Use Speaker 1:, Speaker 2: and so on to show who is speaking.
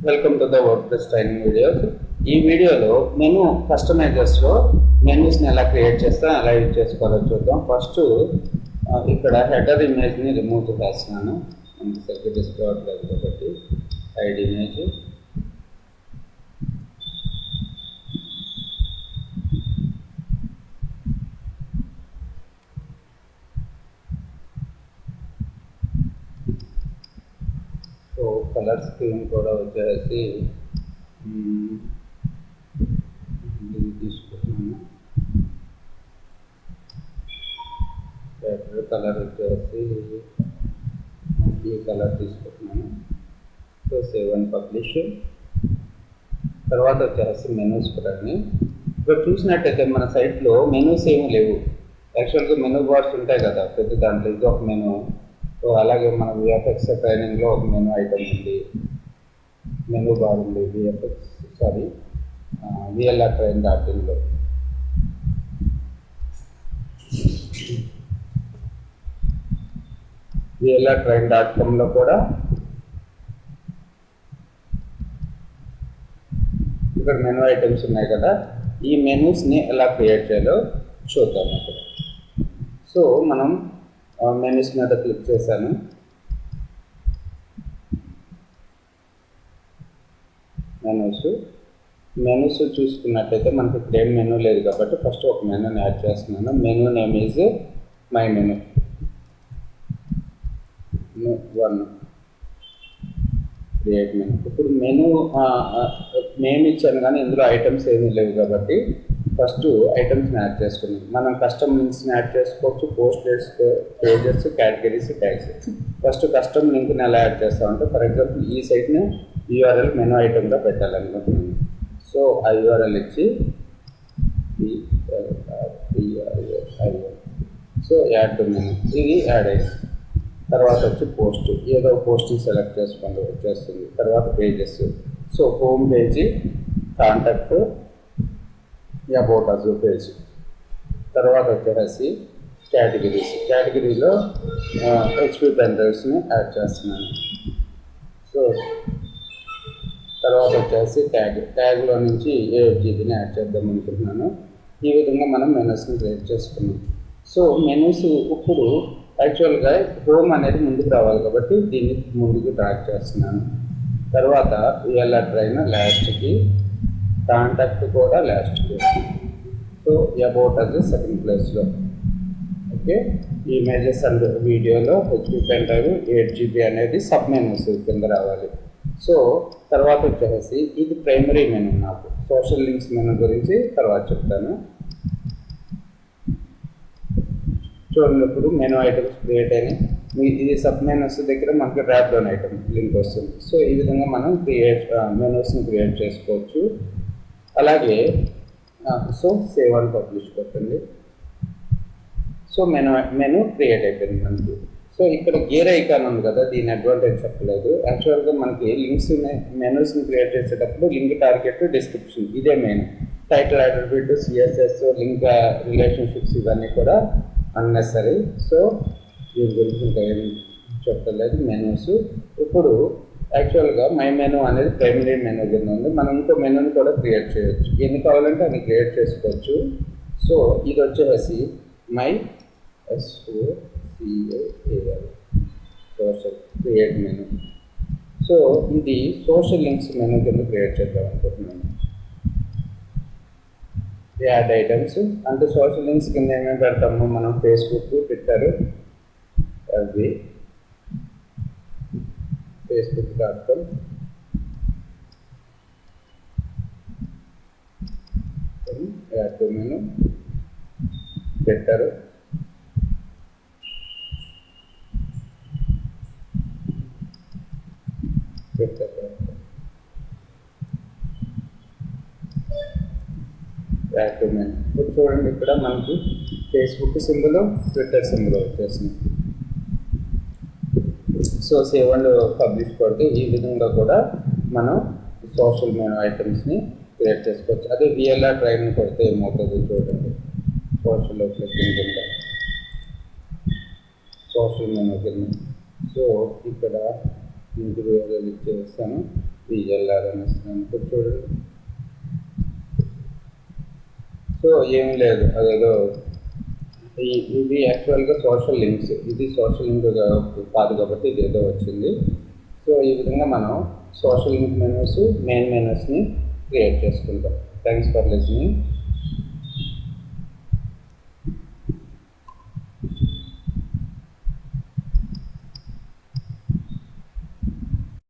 Speaker 1: Welcome to the WordPress training videos. ఈ వీడియోలో నేను కస్టమైజర్స్లో మెనూస్ని ఎలా క్రియేట్ చేస్తాను, ఎలా యూజ్ చేసుకోవాలో చూద్దాం. ఫస్ట్ ఇక్కడ హెడర్ ఇమేజ్ని రిమూవ్ చేస్తున్నాను. మనకి సరిగ్గా డిస్ప్లే అవ్వట్లేదు కాబట్టి hide image. So colour screen కూడా వచ్చేసి ఇది తీసుకుంటున్నాను. కలర్ వచ్చేసి ఈ కలర్ తీసుకుంటున్నాను. So save and publish. తర్వాత వచ్చేసి మెనూస్ కూడా. ఇక్కడ చూసినట్టయితే మన సైట్లో మెనూస్ ఏమీ లేవు. యాక్చువల్గా మెనూ బార్స్ ఉంటాయి కదా ప్రతి దాంట్లో, ఇది ఒక మెనూ. సో అలాగే మన విఎఫ్ఎక్స్ ట్రైనింగ్లో ఒక మెనూ ఐటమ్ ఉంది, మెనూ బార్ ఉంది విఎల్ఆర్ ట్రైన్ .in-లో. విఎల్ఆర్ ట్రైన్ .com-లో కూడా ఇక్కడ మెనూ ఐటమ్స్ ఉన్నాయి కదా. ఈ మెనూస్ని ఎలా క్రియేట్ చేయాలో చూద్దాం అక్కడ. సో మనం మెనూస్ మీద క్లిక్ చేశాను. మెనూస్ చూసుకున్నట్టయితే మనకి ఇక్కడ ఏం మెనూ లేదు కాబట్టి ఫస్ట్ ఒక మెనూని యాడ్ చేస్తున్నాను. Menu name is my menu 1. Create menu. ఇప్పుడు మెనూ నేమ్ ఇచ్చాను కానీ ఇందులో ఐటమ్స్ ఏమీ లేవు కాబట్టి ఫస్ట్ ఐటమ్స్ని యాడ్ చేసుకున్నాం. మనం కస్టమ్ లింక్స్ని యాడ్ చేసుకోవచ్చు, పోస్టెడ్స్, pages, categories, tags. First custom లింక్ని ఎలా యాడ్ చేస్తామంటే, ఫర్ ఎగ్జాంపుల్ ఈ సైట్ని యూఆర్ఎల్ మెనూ ఐటమ్గా పెట్టాలనుకుంటున్నాను. సో ఆ యూఆర్ఎల్ ఇచ్చి సో యాడ్ టు మెనూ, ఇది యాడ్ అయింది. తర్వాత వచ్చి పోస్ట్, ఏదో పోస్ట్ని సెలెక్ట్ చేసుకోండి వచ్చేస్తుంది. తర్వాత pages, so home page, contact, about us page. తర్వాత వచ్చేసి కేటగిరీలో హెచ్పి పెన్ డ్రైవ్స్ని యాడ్ చేస్తున్నాను. సో తర్వాత వచ్చేసి ట్యాగ్లో నుంచి AFGని యాడ్ చేద్దాం అనుకుంటున్నాను. ఈ విధంగా మనం మెనూస్ని క్రియేట్ చేసుకున్నాం. సో మెనూస్ ఇప్పుడు యాక్చువల్గా హోమ్ అనేది ముందుకు రావాలి కాబట్టి దీన్ని ముందుకు డ్రాగ్ చేస్తున్నాను. తర్వాత విఎల్ఆర్ ట్రైన్ లాస్ట్కి, కాంటాక్ట్ కూడా లాస్ట్కి. సో అబౌట్ అది సెకండ్ ప్లేస్లో. ఓకే, ఈ ఇమేజెస్ అండ్ వీడియోలో హెచ్పి పెన్ డ్రైవ్ 8GB అనేది సబ్ మెనూస్ కింద రావాలి. సో తర్వాత వచ్చేసి ఇది ప్రైమరీ మెనూ. నాకు సోషల్ లింక్స్ మెనూ గురించి తర్వాత చెప్తాను. చూడండి, ఇప్పుడు మెనూ ఐటమ్స్ క్రియేట్ అయినాయి. ఇది సబ్ మెనూస్ దగ్గర మనకి డ్రాప్ డౌన్ ఐటమ్ లింక్ వస్తుంది. సో ఈ విధంగా మనం మెనూస్ని క్రియేట్ చేసుకోవచ్చు. అలాగే సో సేవ్ అండ్ పబ్లిష్ కొట్టండి. సో మెనూ క్రియేట్ అయిపోయింది మనకి. సో ఇక్కడ గేర్ ఐకాన్ ఉంది కదా, దీని అడ్వాంటేజ్ చెప్పలేదు. యాక్చువల్గా మనకి లింక్స్ మెనూస్ని క్రియేట్ చేసేటప్పుడు లింక్ టార్గెట్, డిస్క్రిప్షన్ ఇదే main. Title, attribute, CSS, link relationships ఇవన్నీ కూడా అన్నెసరీ. సో దీని గురించి ఇంకా ఏం చెప్పలేదు. మెనూస్ ఇప్పుడు యాక్చువల్గా మై మెనూ అనేది ప్రైమరీ మెనూ కింద ఉంది. మనం ఇంకో మెనూని కూడా క్రియేట్ చేయొచ్చు, ఎన్ని కావాలంటే అన్ని క్రియేట్ చేసుకోవచ్చు. సో ఇది వచ్చేసి my social create menu. So ఇది సోషల్ లింక్స్ మెనూ కింద క్రియేట్ చేద్దాం అనుకుంటున్నాను. యాడ్ ఐటమ్స్ అంటే సోషల్ లింక్స్ కింద ఏమేమి పెడతాము మనం, ఫేస్బుక్, ట్విట్టర్, అవి facebook.com, add to menu, Twitter, add to menu. ఇప్పుడు చూడండి, ఇక్కడ మనకి ఫేస్బుక్ సింబల్, ట్విట్టర్ సింబల్ వచ్చేసింది. సో సేవ్ అండ్ పబ్లిష్ కొడితే ఈ విధంగా కూడా మనం సోషల్ మెనూ ఐటమ్స్ని క్రియేట్ చేసుకోవచ్చు. అదే విఎల్ఆర్ ట్రైన్ కొడితే ఏమవుతుంది చూడండి, సోషల్లో క్లికింగ్ కింద సోషల్ మెనూ కింద. సో ఇక్కడ ఇంటికి ఇచ్చేస్తాను. పిఎల్ఆర్ అనేసి చూడండి. సో ఏం లేదు, అదేదో ఇది యాక్చువల్గా సోషల్ లింక్స్, ఇది సోషల్ లింక్ కాదు కాబట్టి ఇది ఏదో వచ్చింది. సో ఈ విధంగా మనం సోషల్ లింక్ మెనూస్, మెయిన్ మెనూస్ని క్రియేట్ చేసుకుంటాం. Thanks for listening.